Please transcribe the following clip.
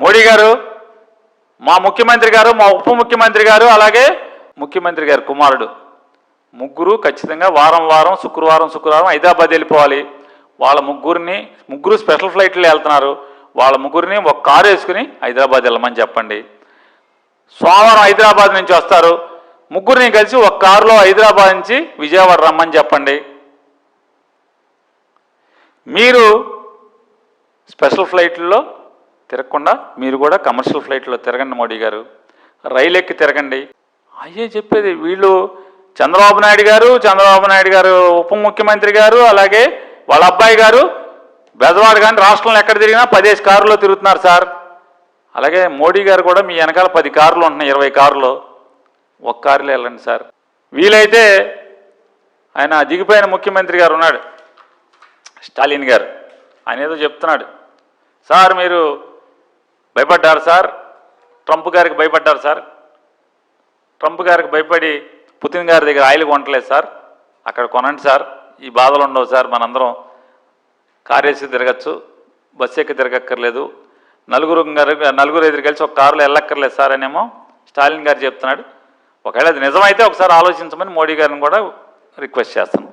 మోడీ గారు, మా ముఖ్యమంత్రి గారు, మా ఉప ముఖ్యమంత్రి గారు, అలాగే ముఖ్యమంత్రి గారు కుమారుడు ముగ్గురు ఖచ్చితంగా వారం వారం శుక్రవారం హైదరాబాద్ వెళ్ళిపోవాలి. వాళ్ళ ముగ్గురు స్పెషల్ ఫ్లైట్లో వెళ్తున్నారు. వాళ్ళ ముగ్గురిని ఒక కారు వేసుకుని హైదరాబాద్ వెళ్ళమని చెప్పండి. సోమవారం హైదరాబాద్ నుంచి వస్తారు. ముగ్గురిని కలిసి ఒక కారులో హైదరాబాద్ నుంచి విజయవాడ రమ్మని చెప్పండి. మీరు స్పెషల్ ఫ్లైట్లో తిరగకుండా మీరు కూడా కమర్షియల్ ఫ్లైట్లో తిరగండి. మోడీ గారు రైలు ఎక్కి తిరగండి. అయ్యే చెప్పేది. వీళ్ళు చంద్రబాబు నాయుడు గారు ఉప ముఖ్యమంత్రి గారు, అలాగే వాళ్ళ అబ్బాయి గారు బెజవాడ కానీ రాష్ట్రంలో ఎక్కడ తిరిగినా 10 కారులో తిరుగుతున్నారు సార్. అలాగే మోడీ గారు కూడా మీ వెనకాల 10 కార్లు ఉంటున్నాయి, 20 కారులో ఒక కారులో వెళ్ళండి సార్. వీలైతే ఆయన దిగిపోయిన ముఖ్యమంత్రి గారు ఉన్నాడు స్టాలిన్ గారు, ఆయన ఏదో చెప్తున్నాడు. సార్ మీరు భయపడ్డారు సార్, ట్రంప్ గారికి భయపడ్డారు సార్, ట్రంప్ గారికి భయపడి పుతిన్ గారి దగ్గర ఆయిల్ కొనట్లేదు సార్, అక్కడ కొనండి సార్, ఈ బాధలు ఉండవు సార్, మనందరం కారు వేసి తిరగచ్చు, బస్సు ఎక్కి తిరగక్కర్లేదు, నలుగురు ఎదురు కలిసి ఒక కారులో వెళ్ళక్కర్లేదు సార్ అనేమో స్టాలిన్ గారు చెప్తున్నాడు. ఒకవేళ అది నిజమైతే ఒకసారి ఆలోచించమని మోడీ గారిని కూడా రిక్వెస్ట్ చేస్తాను.